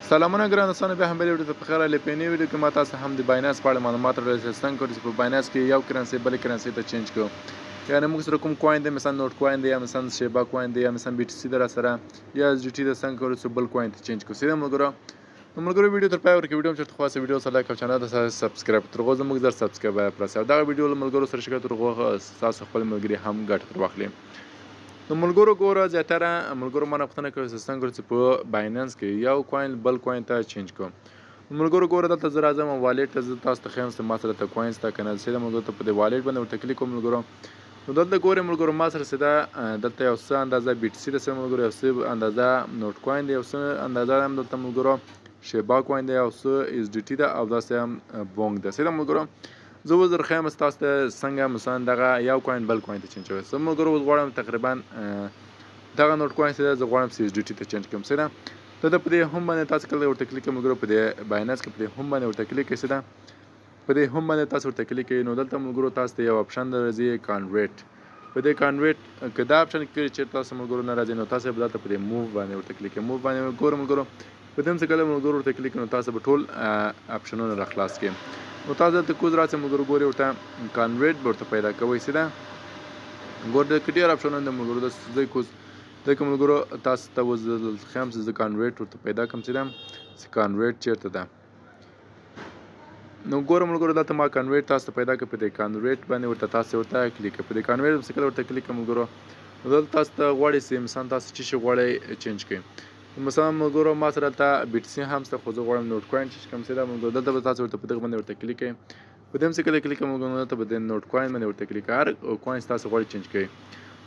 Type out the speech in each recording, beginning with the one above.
سلامونه ګران دوستانو، بیا هم بلې ویډیو ته په خیر راغلئ. په نوې ویډیو کې ما تاسو هم د بایننس په اړه معلومات راوړل څنګه کړو چې په بایننس کې یو کرنسي بلې کرنسي ته چینج کړو. یعنې موږ سره کوم کوین دی، مثلا نوټ کوین دی، یا مثلا شیبا کوین دی، یا مثلا بي ټي سي دی راسره، یا اس جي ټي دی، څنګه کړو چې بل کوین ته چینج کړو. سیده ملګرو ویډیو تر پای ورکړئ. ویډیو هم چېرته خوښه ویډیو سره لایک او چینل ته سبسکرایب تر هغو زموږ زر سبسکرایبر پرس او دغه ویډیو له ملګرو سره شریک تر هغو ستاسو خپل ملګري هم ګټه تر واخلي. نو ملګرو ګوره زیاتره ملګرو مانه پوښتنه کوي چې څنګه کړو چې په بایننس کې یو کوین بل کوین ته چینج کوم. ملګرو ګوره دلته زه راځم والېټ ته، زه تاسو ته ښیم چې ما سره ته کوین شته که نه. سیده ملګرو ته په دې والېټ باندې ورته کلیک کوم ملګرو. نو دلته ګورئ ملګرو ما سره سیده دلته یو څه اندازه بي ټي سي ده ملګرو، یو څه اندازه نوټ کوین دی، یو څه اندازه هم دلته ملګرو شیبا کوین دی، یو څه اس ډي ټي ده او داسې هم بونګ ده. سیده ملګرو زه اوس در ښیم چې تاسو ته څنګه مثلا دغه یو کوین بل کوین ته چینج کوئ. زه ملګرو اوس غواړم تقریبا دغه نوټ کوین چې ده زه غواړم چې اس ډي ټي ته چینج کړم. سیده ته د په دې هم باندې تاسو کله ورته کلیک کوئ ملګرو، په دې بایننس کې په دې هم باندې ورته کلیک کوئ. سیده په دې هم باندې تاسو ورته کلیک کوئ. نو دلته ملګرو تاسو ته یو اپشن راځي کانورټ. په دې کانورټ که دا اپشن کې چې تاسو ملګرو نه راځي، نو تاسو به دلته په دې موو باندې ورته کلیک کوئ. موو باندې ګورئ ملګرو په دې هم چې کله ملګرو ورته کلیک نو تاسو به ټول اپشنونه را خلاص کړئ. نو تاسو دلته کوز راسئ ملګرو، ګورئ ورته کانورټ به ورته پیدا کوئ. سیده ګورئ دلته ډېر اپشنونه دي ملګرو. داسې کوز ځکه ملګرو تاسو ته اوس ښیم چې زه کانورټ ورته پیدا کړم. چې کانورټ چېرته ده، نو ګوره ملګرو دلته ما کانورټ تاسو ته پیدا کړ. په دې کانورټ باندې ورته تاسو ورته کلیک کړئ. په دې کانورټ چې کله ورته کلیک کړئ ملګرو، نو دلته تاسو ته غواړئ چې مثلا تاسو څه شی غواړئ چینج کړئ. مثلا ملګرو ما سره دلته بي ټي سي هم شته، خو زه غواړم نوټ کوین چینج کړم. سیده ملګرو دلته به تاسو ورته په دغه باندې ورته کلیک کړئ. په دې هم چې کله کلیک کړئ ملګرو دلته به د نوټ کوین باندې ورته کلیک کړئ. هر کوین تاسو غواړئ چینج کړئ.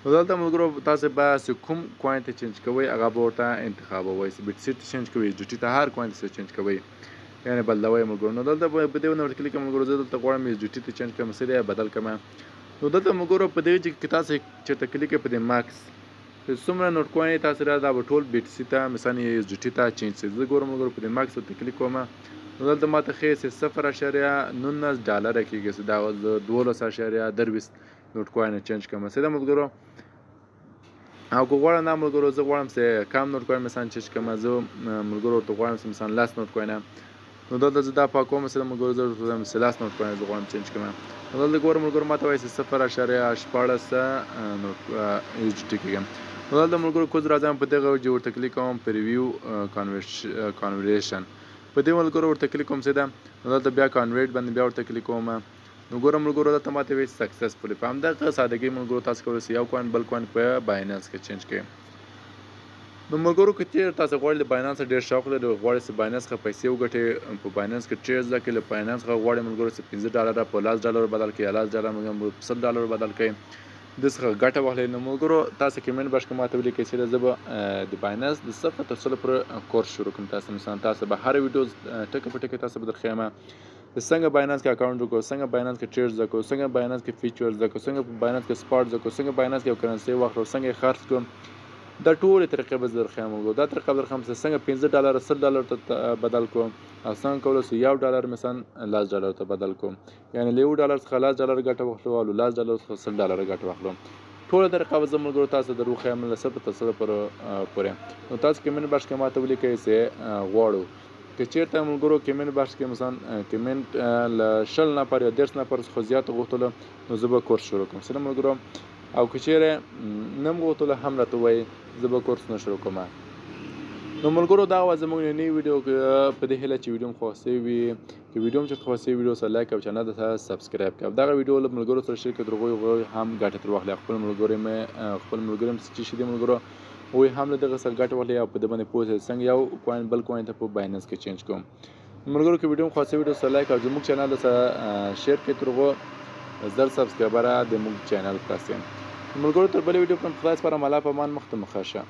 نو دلته ملګرو تاسو به کوم کوین ته چینج کوئ هغه به ورته انتخابوئ. بي ټي سي ته چینج کوئ، اس جي ټي ته، هر کوین ته چینج کوئ، یعنې بدلوئ ملګرو. نو دلته په دې باندې ورته کلیک کوئ ملګرو. زه دلته غواړم اس جي ټي ته چینج کړم، سیده یې بدل کړم. نو دلته ملګرو په دې کې تاسو چېرته کلیک کړئ په دې ماکس، څومره نوټ کوین تاسو را دا به ټول بي ټي سي ته مثلا اس جي ټي ته چینج شي. زه ګورم ملګرو په دې ماکس ورته کلیک کوم. نو دلته ماته ښیي چې 0.19 کېږي چې دا زه 12.23 نوټ کوین چینج کړم. سیده ملګرو او که غواړم دا ملګرو زه غواړم چې کم نوټ کوین مثلا چینج کړم، زه ملګرو ورته غواړم چې مثلا 10 نوټ کوینه. نو دلته زه دا پاکوم. سیده ملګرو زه ورته وایم چې 10 نوټ کوین زه غواړم چینج کړم. نو دلته ګوره ملګرو ماته وایي چې 0.14 نوټ اس جي ټي کېږم. نو دلته ملګرو کوز راځم په دغه وجه ورته کلیک کوم پریویو کانورشن. په دې ملګرو ورته کلیک کوم. سیده نو دلته بیا کانورټ باندې بیا ورته کلیک کوم. نو ګوره ملګرو دلته ماته وایي سکسسفولي. په همدغه سادګۍ ملګرو تاسو کولی شئ یو کوین بل کوین په بایننس کې چینج کړئ. نو ملګرو که چېرې تاسو غواړئ د بایننس ډېر شوق لرئ، غواړئ چې بایننس څخه پیسې وګټئ، په بایننس کې ټریډ زده کړئ، له بایننس څخه غواړئ ملګرو چې $15 په $10 بدل کړئ، یا $10 په $100 بدل کړئ، د څخه ګټه واخلئ. نو ملګرو تاسو کمنټ باکس کې ماته ولیکئ چې زه به د بایننس د 0 تر 100 پورې کورس شروع کړم. تاسو مثلا تاسو به هر ویډیو ټکه په ټکه تاسو به درښیم څنګه بایننس کې اکاونټ وکړو، څنګه بایننس کې ټریډ زده کړو، څنګه بایننس کې فیچرز زده کړو، څنګه بایننس کې سپاټ زده کړو، څنګه بایننس کې یو کرنسي واخلو، څنګه یې خرڅ کړو. دا ټولې طریقې به زه درښیم ملګرو. دا طریقه به درښیم چې څنګه $15 $100 ته بدل کړو، او څنګه کولی شو $1 مثلا $10 ته بدل کړو، یعنې له $1 څخه $10 ګټه واخلو او له $10 څخه $100 ګټه واخلو. ټوله طریقه به زه ملګرو تاسو در وښیم له 0 تر 100 پورې. نو تاسو کمنټ باکس کې ماته ولیکئ چې غواړو که چېرته ملګرو کمنټ باکس کې مثلا کمنټ له 20 نفر یا 10 نفر څخه زیاته غوښتله نو زه به کورس شروع کړم. سره ملګرو او که چېرې نه م غوښتله هم راته ووایي زه به کورس نه شروع کړم. نو ملګرو دا وه زموږ نننۍ ویډیو په دې هیله چې ویډیو مو خوښ شوې وي. که ویډیو مو چېرته خوښ شوې ویډیو سره لایک او چینل ته سبسکرایب کړئ. دغه ویډیو له ملګرو سره شریک کړئ تر هغوی هم ګټه تر واخلي. خپل ملګري هم چې دي ملګرو هغوی هم له دغه څخه ګټه واخلي او په دې باندې پوه شي څنګه یو کوین بل کوین ته په بایننس کې چینج کوم. ملګرو که ویډیو مو خوښ شوې ویډیو سره لایک او زموږ چینل سره شیر کړئ تر هغو زر سبسکرایبره د موږ چینل پرس یم. ملګرو تر بلې ویډیو پورې په خدای سپارم. الله په امان، مخ ته مخه شه.